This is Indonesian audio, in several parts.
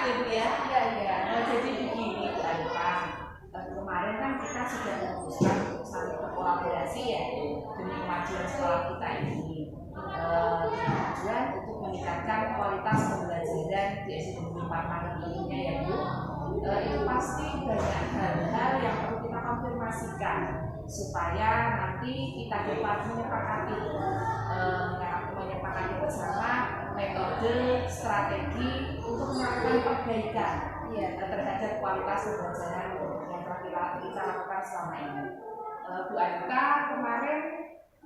ya Bu ya. Iya, iya. Jadi begini Bu Anita, kemarin kan kita sudah memutuskan untuk saling berkolaborasi ya demi kemajuan sekolah kita ini. Tujuan untuk meningkatkan kualitas pembelajaran di SD Negeri 4 Maret tentunya ya Bu. Itu pasti banyak hal-hal yang perlu kita konfirmasikan supaya nanti kita dapat menyepakati bersama metode, strategi untuk melakukan perbaikan terhadap kualitas pembelajaran yang telah kita lakukan selama ini. Bu Anita kemarin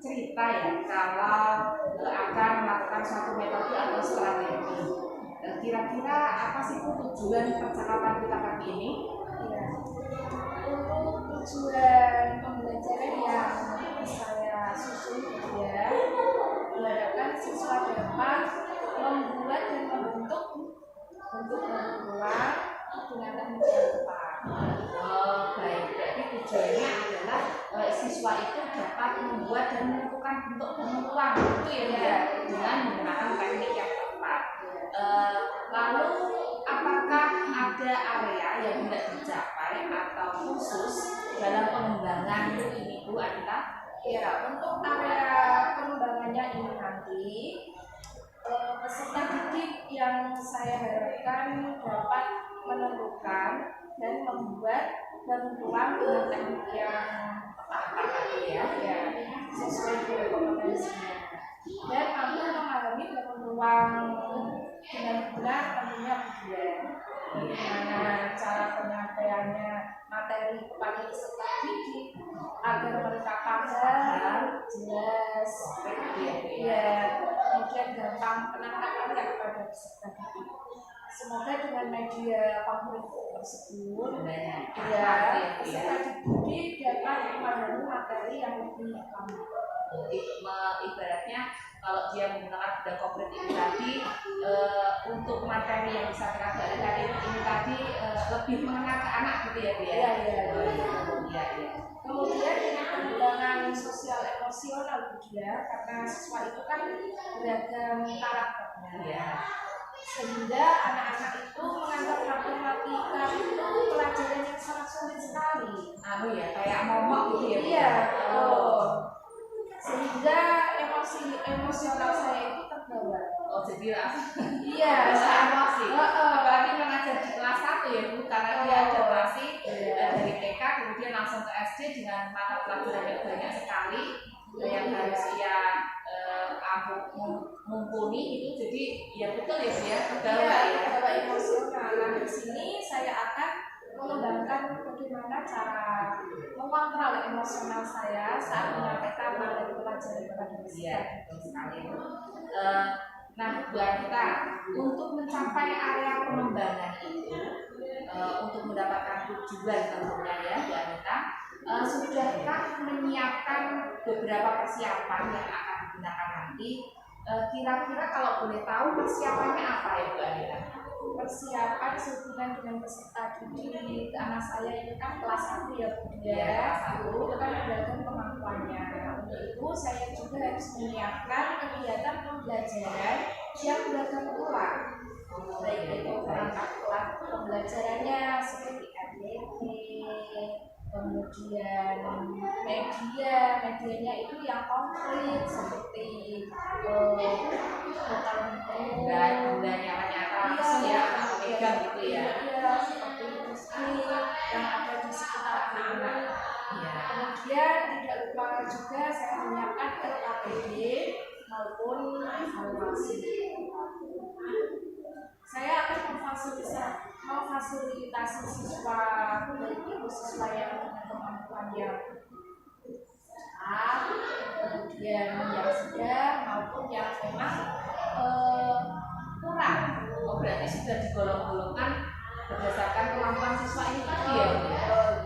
cerita ya kalau akan melakukan suatu metode atau strategi. Kira-kira apa sih tujuan percakapan kita kali ini? Ya. Untuk tujuan pembelajaran yang saya susun ya, diharapkan siswa dapat membuat dan membentuk bentuk berulang dengan teknik yang tepat. Baik, berarti tujuannya adalah siswa itu dapat membuat dan menentukan bentuk berulang itu ya, dengan menggunakan teknik yang tepat. Lalu apakah ada area yang tidak dicapai atau khusus dalam pengembangan ini Bu Anita? Ya, untuk area pengembangannya ini nanti peserta didik yang saya harapkan dapat menentukan dan membuat dan pulang dengan teknik yang tepat ya, sesuai dengan kompetensinya dan mampu memahami dan peluang dengan benar tentunya ujian. Bagaimana cara penyampaiannya materi kepada peserta didik agar mereka paham, jelas, kemudian gampang penangkapannya kepada peserta didik. Semoga dengan media komunikatif tersebut, peserta didik dapat memahami materi yang lebih lengkap. Ibaratnya kalau dia menggunakan bidang kooperatif ini tadi untuk materi yang bisa kita berikan ini tadi lebih mengenal ke anak gitu ya Bu ya. Iya. Kemudian dengan pengembangan sosial emosional juga karena siswa itu kan beragam karakternya. Sehingga anak-anak itu menganggap matematika itu pelajaran yang sangat sulit sekali. Kayak momok gitu ya. Iya, sehingga emosional saya itu terbawa. Jadi iya, emosi. Apalagi mengajar di kelas 1 ya Bu, karena dia adaptasi dari TK kemudian langsung ke SD dengan mata pelajaran yang banyak sekali yang harus ia mumpuni itu. Jadi ya betul ya Bu ya, terbawa emosional. Nah di sini saya akan mengembangkan bagaimana cara mengontrol emosional saya saat menyampaikan materi pelajaran kepada peserta. Nah, Bu Anita, untuk mencapai area pengembangan itu, untuk mendapatkan tujuan tentunya ya Bu Anita, sudahkah menyiapkan beberapa persiapan yang akan digunakan nanti? Kira-kira kalau boleh tahu persiapannya apa ya Bu Anita? Persiapan sehubungan dengan peserta didik anak saya itu kan kelas 1 ya Bu ya. Itu kan beragam kemampuannya. Untuk itu saya juga harus menyiapkan kegiatan pembelajaran yang beragam ulang. Baik itu perangkat pembelajarannya seperti RDP, kemudian medianya itu yang konkret seperti gitu ya. Seperti meski yang ada di sekitar anak-anak. Kemudian tidak lupa juga saya menyiapkan RAPD maupun evaluasi. Saya akan memfasilitasi siswa yang dengan kemampuan yang kemudian yang sedang maupun yang memang kurang. Berarti sudah digolong-golongkan berdasarkan kemampuan siswa ini tadi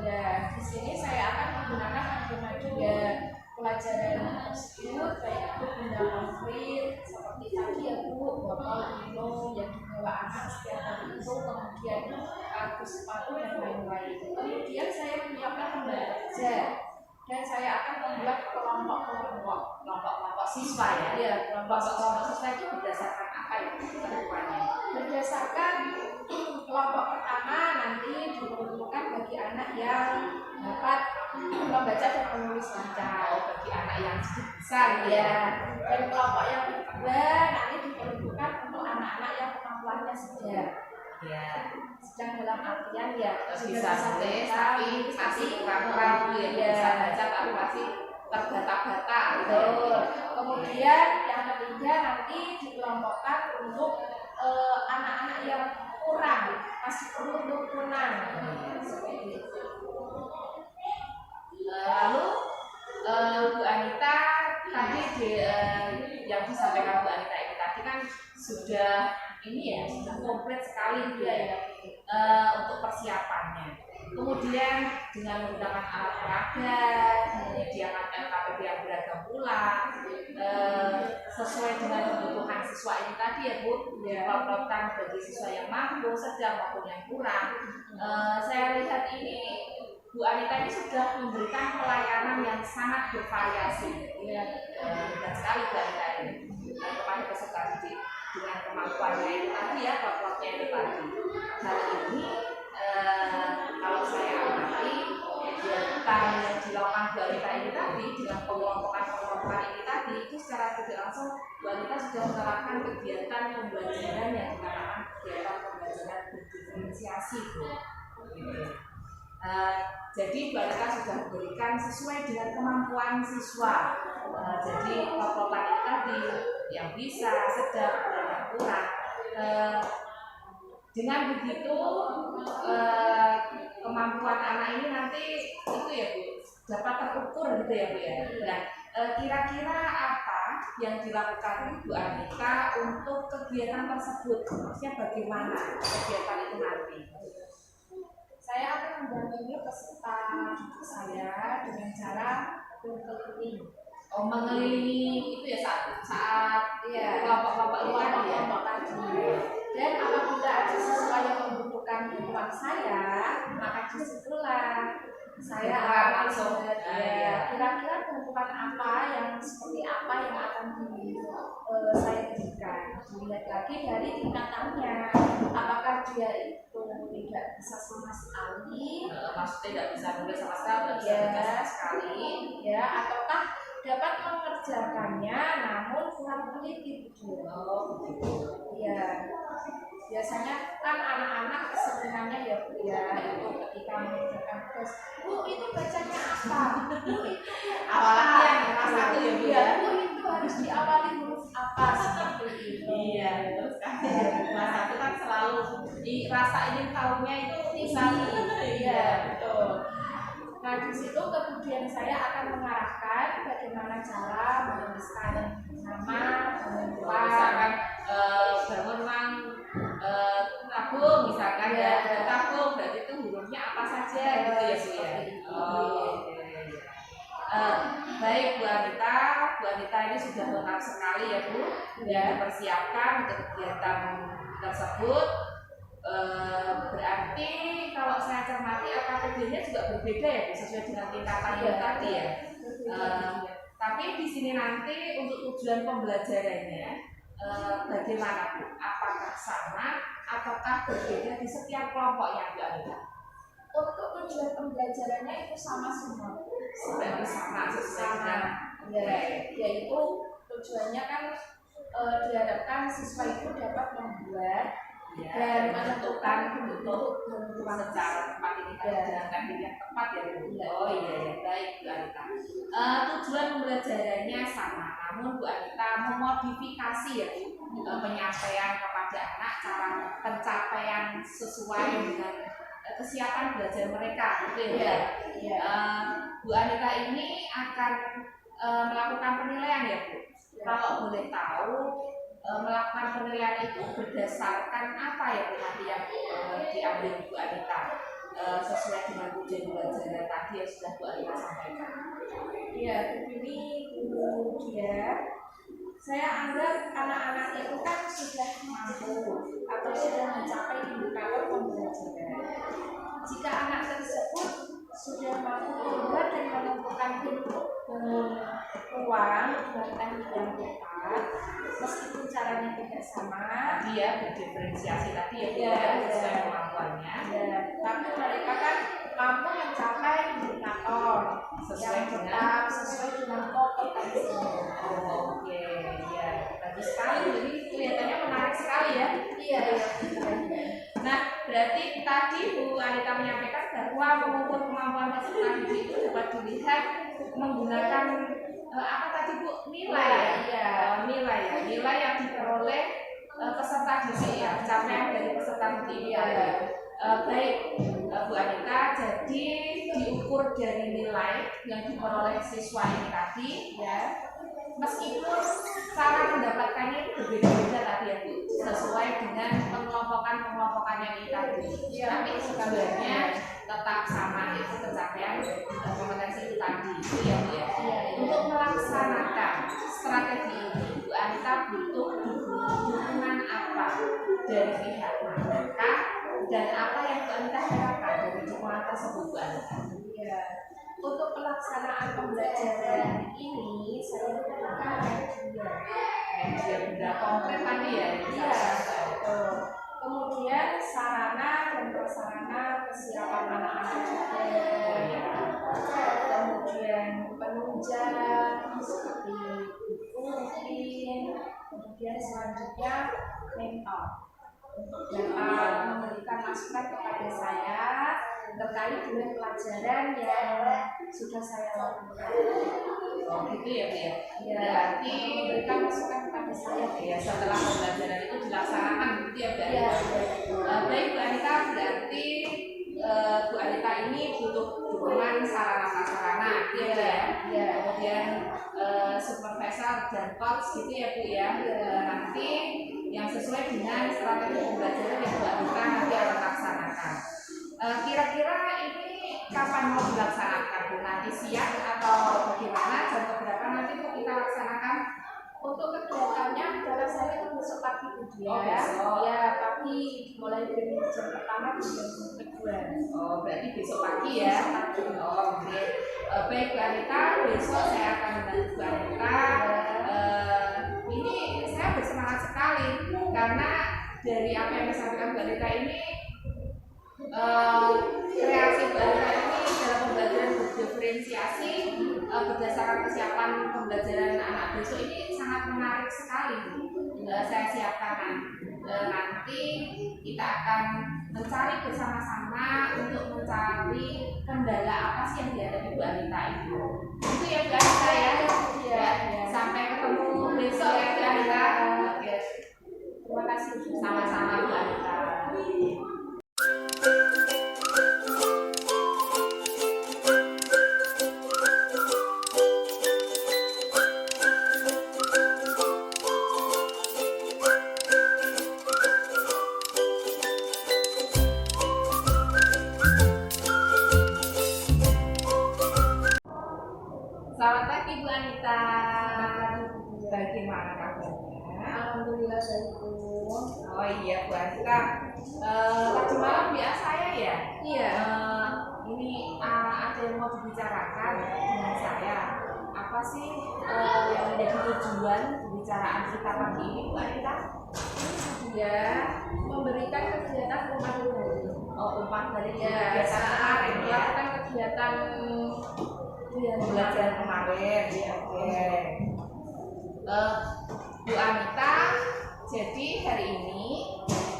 ya? Di sini saya akan menggunakan metode pelajaran tersebut baik itu benda konkret seperti tadi ya Bu, botol minum yang dibawa anak setiap hari itu, kemudian kartu sepatu dan lain-lain. Kemudian saya menyiapkan pembaca dan saya akan membuat kelompok siswa ya? Iya, kelompok siswa itu berdasarkan apa ya? Berdasarkan diperuntukkan bagi anak yang dapat membaca dan menulis lancar. Bagi anak yang besar Ya, dan kelompok yang kedua nanti diperuntukkan untuk anak-anak yang kemampuannya sedang. Ya, Sedang dalam artian ya bisa nulis tapi masih kurang ya, bisa baca tapi masih terbata-bata gitu. Kemudian yang ketiga nanti dikelompokkan untuk anak-anak yang kurang, masih perlu dukungan. Seperti itu. Lalu Bu Anita tadi yang disampaikan Bu Anita ini tadi kan sudah ini ya, sudah komplit sekali gitu ya, untuk persiapannya. Kemudian dengan menggunakan alat peraga, menyediakan LKPD yang beragam pula, sesuai dengan kebutuhan siswa ini tadi ya Bu, diperuntukkan bagi siswa yang mampu, sedang maupun yang kurang. Saya lihat ini Bu Anita ini sudah memberikan pelayanan yang sangat bervariasi, dan sekali Bu Anita ini kepada peserta didik dengan kemampuannya itu tadi ya, plotnya itu tadi. Hal ini kalau saya amati kegiatan yang dilakukan Bu Anita ini tadi dengan pengelompokan ini tadi itu secara tidak langsung Bu Anita sudah menerapkan kegiatan pembelajaran yang dikatakan kegiatan pembelajaran berdiferensiasi gitu. Jadi Bu Anita sudah memberikan sesuai dengan kemampuan siswa. Jadi plotan itu tadi yang bisa, sedang, dan yang kurang. Dengan begitu kemampuan anak ini nanti itu ya Bu dapat terukur gitu ya Bu ya. Nah, kira-kira apa yang dilakukan Bu Anita untuk kegiatan tersebut? Maksudnya bagaimana kegiatan itu nanti? Saya akan mendampingi peserta saya dengan cara berkeliling. Mengelilingi itu ya saat kelompok-kelompok tadi ya. Dan apabila ada siswa yang membutuhkan bantuan saya, maka disitulah saya akan langsung kira-kira bantuan apa yang seperti apa yang akan saya berikan. Dilihat lagi dari tingkatannya, apakah dia itu tidak bisa sama sekali, maksudnya tidak bisa nulis sama sekali, tidak bisa baca sama sekali, ya, ataukah dapat mengerjakannya namun kurang teliti begitu. Ya, biasanya kan anak-anak keseringannya ya Bu ya, itu ketika mengerjakan tugas, Bu itu bacanya apa? Bu itu awalnya yang kelas satu ya Bu ya. Bu itu harus diawali huruf apa seperti itu. Iya, terus kan kelas satu kan selalu rasa ingin tahunya itu bisa. Iya, betul. Nah, di situ kemudian saya akan mengarahkan bagaimana cara menuliskan nama, misalkan bangun mang tabung misalkan ya, tabung berarti itu hurufnya apa saja gitu ya Bu ya. Baik Bu Anita ini sudah lengkap sekali ya Bu, yang dipersiapkan untuk kegiatan tersebut. Berarti kalau saya cermati LKPD-nya juga berbeda ya Bu, sesuai dengan tingkatannya tadi ya. Tapi di sini nanti untuk tujuan pembelajarannya bagaimana Bu? Apakah sama ataukah berbeda di setiap kelompoknya Bu Anita? Untuk tujuan pembelajarannya itu sama semua. Sama sesuai dengan yaitu tujuannya kan diharapkan siswa itu dapat membuat dan menentukan bentuk secara tepat ini kan yang tepat ya Bu. Oh iya baik Bu Anita. Tujuan pembelajarannya sama, namun Bu Anita memodifikasi ya Bu penyampaian kepada anak, cara pencapaian sesuai dengan kesiapan belajar mereka gitu ya. Bu Anita ini akan melakukan penilaian ya Bu. Kalau boleh tahu melakukan penilaian itu berdasarkan apa ya Bu nanti yang diambil Bu Anita sesuai dengan tujuan pembelajaran tadi yang sudah Bu Anita sampaikan. Ya, begini kemudian saya anggap anak-anak itu kan sudah mampu atau sudah mencapai indikator pembelajaran. Jika anak tersebut sudah mampu membuat dan menentukan bentuk ruang dengan teknik yang tepat, meskipun caranya tidak sama, dia berdiferensiasi tadi ya, sesuai kemampuannya. Tapi mereka kan mampu mencapai indikator yang tetap sesuai dengan kompetensi. Oke, ya bagus sekali. Jadi kelihatannya menarik sekali ya. Iya. Nah, berarti tadi Bu Anita menyampaikan bahwa mengukur kemampuan peserta didik itu dapat dilihat menggunakan apa tadi Bu? Nilai ya? Nilai ya, nilai yang diperoleh peserta didik ya, capaian dari peserta didik ya. Baik Bu Anita, jadi diukur dari nilai yang diperoleh siswa ini tadi ya, meskipun cara mendapatkannya itu berbeda-beda tadi ya Bu, sesuai dengan pengelompokan-pengelompokannya ini tadi, tapi sebenarnya tetap sama, yaitu pencapaian kompetensi itu tadi itu ya Bu ya. Untuk melaksanakan strategi ini Bu Anita butuh dukungan apa dari pihak manakah dan apa yang Bu Anita harapkan dari dukungan tersebut Bu Anita? Untuk pelaksanaan pembelajaran ini saya menggunakan media benda konkret tadi ya. Kemudian sarana dan prasarana kesiapan anak-anak juga. Kemudian penunjang seperti buku mungkin. Kemudian selanjutnya mentor untuk dapat memberikan masukan kepada saya terkait dengan pelajaran yang sudah saya lakukan. Oh gitu ya Bu ya. Berarti memberikan masukan kepada saya ya setelah pembelajaran itu dilaksanakan gitu ya Bu. Baik Bu Anita, berarti Bu Anita ini butuh dukungan sarana-prasarana gitu ya. Kemudian supervisor dan coach gitu ya Bu ya. Nanti yang sesuai dengan strategi pembelajaran yang Bu Anita nanti akan laksanakan. Kira-kira ini kapan mau dilaksanakan Bu? Nanti siang atau bagaimana? Jam berapa nanti Bu kita laksanakan? Untuk kegiatannya cara saya itu besok pagi Bu ya. Ya pagi mulai dari jam pertama hingga jam kedua. Oh berarti besok pagi ya? Oh oke. Baik Bu Anita, besok saya akan membantu Bu Anita. Ini saya bersemangat sekali karena dari apa yang disampaikan Bu Anita ini kreasi Bu Anita ini dalam pembelajaran berdiferensiasi berdasarkan kesiapan pembelajaran anak besok ini sangat menarik sekali. Saya siapkan nanti kita akan mencari bersama-sama untuk mencari kendala apa sih yang dihadapi Bu Anita itu ya Bu Anita ya. Sampai ketemu besok ya Bu Anita. Oke. Terima kasih sama-sama Bu Anita. Selamat pagi Bu Anita. Bagaimana kabarnya? Alhamdulillah baik Bu. Oh iya Bu Anita. Tadi malam WA saya ya. Iya. Ini ada yang mau dibicarakan dengan saya. Apa sih yang menjadi tujuan pembicaraan kita pagi ini Bu Anita? Ya, memberikan kegiatan rumah dari. Oh umpan dari Ya, kegiatan kemarin ya. melakukan kegiatan Pembelajaran kemarin. Oke. Bu Anita, jadi hari ini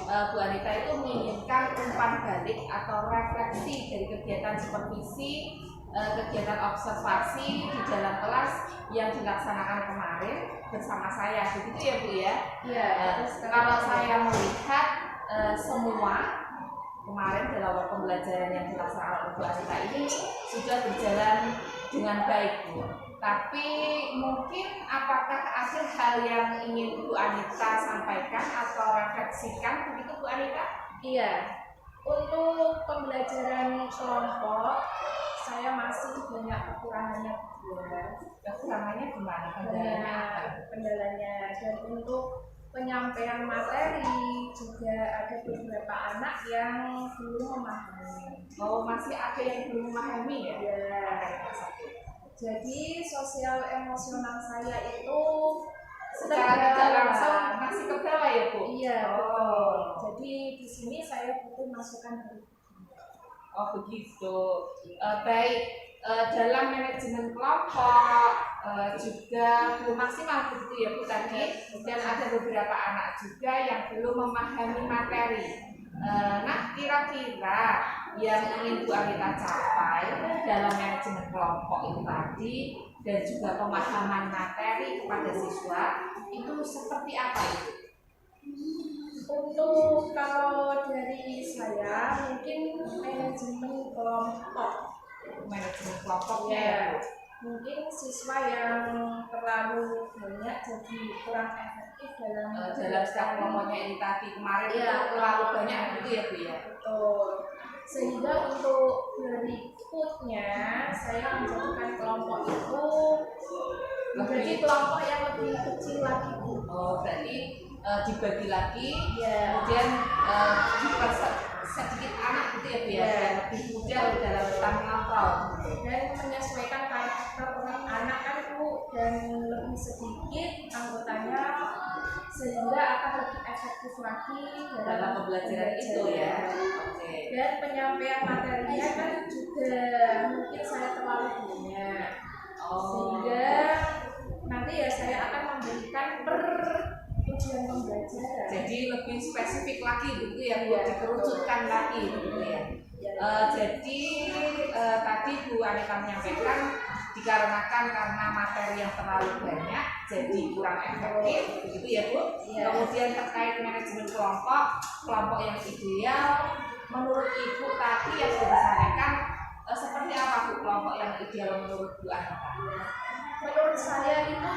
Bu Anita itu menginginkan umpan balik atau refleksi dari kegiatan supervisi, kegiatan observasi di dalam kelas yang dilaksanakan kemarin bersama saya. Begitu ya Bu ya? Iya. Kalau saya melihat semua kemarin dalam pembelajaran yang dilaksanakan oleh Bu Anita ini sudah berjalan dengan baik Bu. Tapi mungkin apakah ada hal yang ingin Bu Anita sampaikan atau refleksikan begitu Bu Anita? Iya. Untuk pembelajaran kelompok saya masih banyak kekurangannya juga. Kekurangannya gimana? Kendalanya dan untuk penyampaian materi juga ada beberapa anak yang belum memahami. Oh masih ada yang belum memahami ya? Ya. Jadi sosial emosional saya itu secara tidak langsung masih ke bawah ya Bu? Iya, betul. Jadi di sini saya butuh masukan dari Oh begitu. Baik, dalam manajemen kelompok juga belum maksimal begitu ya Bu tadi. Dan ada beberapa anak juga yang belum memahami materi. Nah kira-kira yang ingin Bu Anita capai dalam manajemen kelompok itu tadi dan juga pemahaman materi kepada siswa itu seperti apa itu? Untuk kalau dari saya mungkin manajemen kelompoknya ya. Mungkin siswa yang terlalu banyak jadi kurang efektif dalam setiap kelompoknya ini tadi kemarin ya, itu terlalu banyak gitu ya Bu ya. Betul. Sehingga untuk berikutnya saya menjadikan kelompok itu menjadi kelompok yang lebih kecil lagi. Oh berarti dibagi lagi, ya. Kemudian sedikit anak gitu ya Bu ya, lebih mudah dalam mengontrol dan menyesuaikan karakter anak kan Bu, dan lebih sedikit anggotanya sehingga akan lebih efektif lagi dalam pembelajaran itu ya. Dan penyampaian materinya kan juga mungkin saya terlalu banyak, sehingga nanti ya saya akan memberikan per tujuan pembelajaran. Jadi lebih spesifik lagi gitu ya Bu, dikerucutkan lagi gitu ya. Jadi tadi Bu Anita menyampaikan dikarenakan karena materi yang terlalu banyak jadi kurang efektif begitu ya Bu. Kemudian terkait manajemen kelompok yang ideal menurut Ibu tadi yang sudah disampaikan seperti apa Bu kelompok yang ideal menurut Bu Anita? Menurut saya itu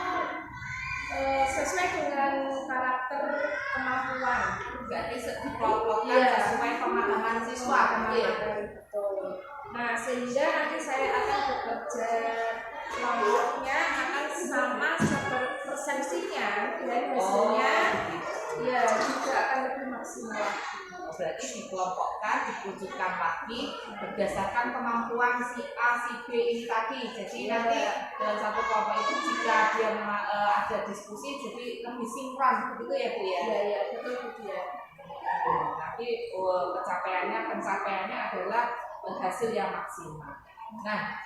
sesuai dengan karakter kemampuan, berarti dikelompokkan sesuai pemahaman siswa gitu ya. Betul. Nah sehingga nanti saya akan bekerja kelompoknya akan sama seperti persepsinya dan hasilnya ya juga akan lebih maksimal. Berarti dikelompokkan, dikerucutkan lagi berdasarkan kemampuan si A, si B ini tadi. Jadi nanti dalam satu kelompok itu jika dia ada diskusi jadi lebih sinkron begitu ya Bu ya? Iya betul Bu ya. Nanti pencapaiannya adalah hasil yang maksimal. Nah,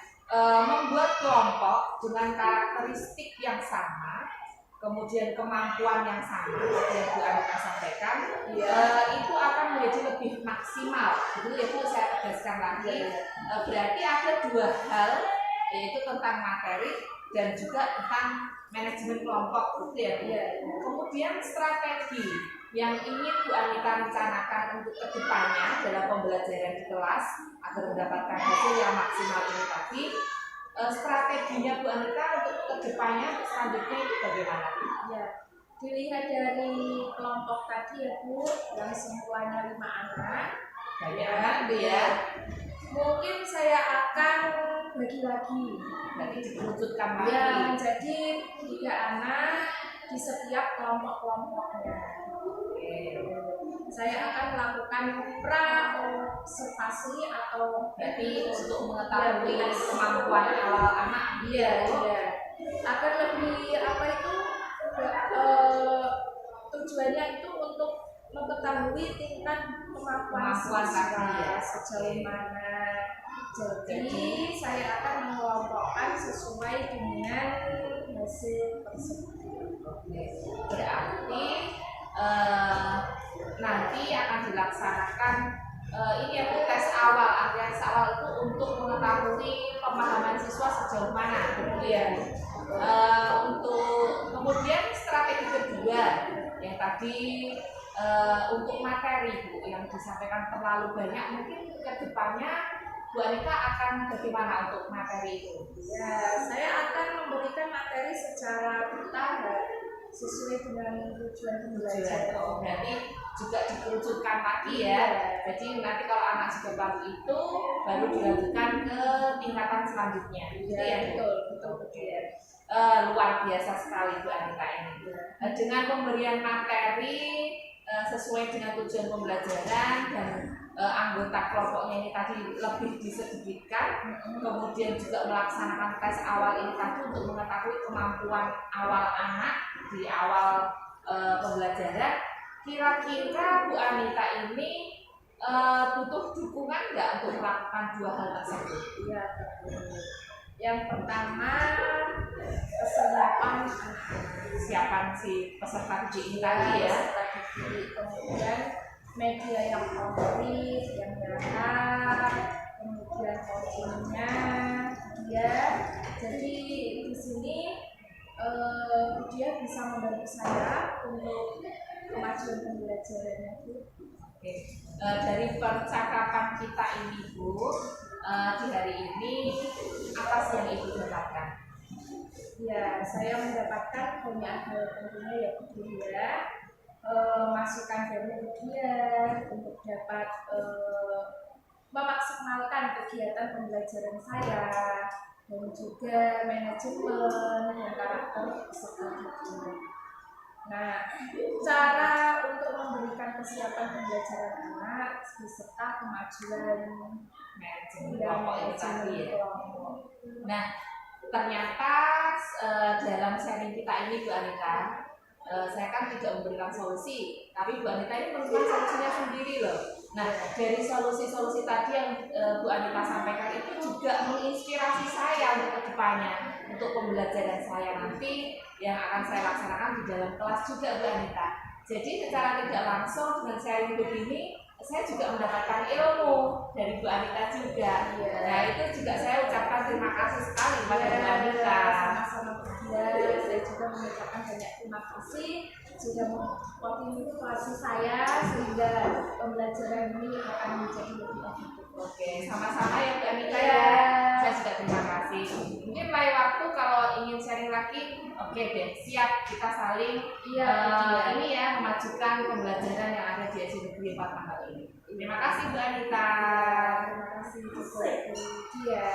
membuat kelompok dengan karakteristik yang sama, kemudian kemampuan yang sama yang Bu Anita sampaikan, itu akan menjadi lebih maksimal. Itu ya Bu, saya tegaskan lagi. Berarti ada dua hal, yaitu tentang materi dan juga tentang manajemen kelompok, gitu ya Bu. Kemudian strategi yang ingin Bu Anita rencanakan untuk kedepannya dalam pembelajaran di kelas agar mendapatkan hasil yang maksimal ini tadi. Strateginya Bu Anita untuk kedepannya selanjutnya itu bagaimana? Ya, dilihat dari kelompok tadi ya Bu, yang semuanya 5 anak. Banyak anak itu ya. Mungkin saya akan bagi lagi. Jadi dikerucutkan lagi. Ya, menjadi 3 anak di setiap kelompok-kelompoknya. Saya akan melakukan pra-observasi atau berarti untuk mengetahui kemampuan awal anak. Agar lebih tujuannya itu untuk mengetahui tingkat kemampuan siswa sejauh mana. Jadi saya akan mengelompokkan sesuai dengan hasil tersebut. Berarti nanti akan dilaksanakan ini ya Bu, tes awal. Artinya tes awal itu untuk mengetahui pemahaman siswa sejauh mana, gitu ya. Untuk kemudian strategi kedua yang tadi untuk materi Bu yang disampaikan terlalu banyak, mungkin kedepannya Bu Anita akan bagaimana untuk materi itu? Ya, saya akan memberikan materi secara bertahap sesuai dengan tujuan pembelajaran. Berarti juga dikerucutkan lagi ya. Jadi nanti kalau anak sudah baru itu baru dilanjutkan ke tingkatan selanjutnya. Betul ya. Luar biasa sekali Bu Anita ini. Dengan pemberian materi sesuai dengan tujuan pembelajaran dan anggota kelompoknya ini tadi lebih disedikitkan, kemudian juga melaksanakan tes awal ini tadi untuk mengetahui kemampuan awal anak di awal pembelajaran, kira-kira Bu Anita ini butuh dukungan nggak untuk melakukan dua hal tersebut? Ya, yang pertama kesiapan si peserta didik ini tadi ya. Kemudian media yang komplit, yang nyata, kemudian coachingnya, dia. Jadi di sini dia bisa membantu saya untuk kemajuan pembelajarannya Bu. Oke. Dari percakapan kita ini Bu, di hari ini apa sih yang Ibu dapatkan? Ya, saya mendapatkan banyak hal tentunya ya Bu ya. Masukan dari dia untuk dapat memaksimalkan kegiatan pembelajaran saya dan juga manajemen dan karakter peserta didik. Nah, cara untuk memberikan kesiapan pembelajaran anak beserta kemajuan manajemen tadi ya. Nah, ternyata dalam sharing kita ini Bu Anita, saya kan tidak memberikan solusi, tapi Bu Anita ini memberikan solusinya sendiri loh. Nah, dari solusi-solusi tadi yang Bu Anita sampaikan itu juga menginspirasi saya untuk kedepannya, untuk pembelajaran saya nanti yang akan saya laksanakan di dalam kelas juga Bu Anita. Jadi secara tidak langsung dengan sharing begini, saya juga mendapatkan ilmu dari Bu Anita juga. Nah, itu juga saya ucapkan terima kasih sekali pada Bu Anita. Sama-sama dia, saya juga mengucapkan banyak terima kasih sudah memotivasi saya sehingga pembelajaran ini akan menjadi lebih efektif. Oke, sama-sama ya Bu Anita ya. Saya juga terima kasih. Mungkin lain waktu kalau ingin sharing lagi, oke deh, siap kita saling ini ya memajukan pembelajaran yang ada di SD Negeri 4 Manggal ini. Terima kasih Bu Anita. Terima kasih juga Bu Dia.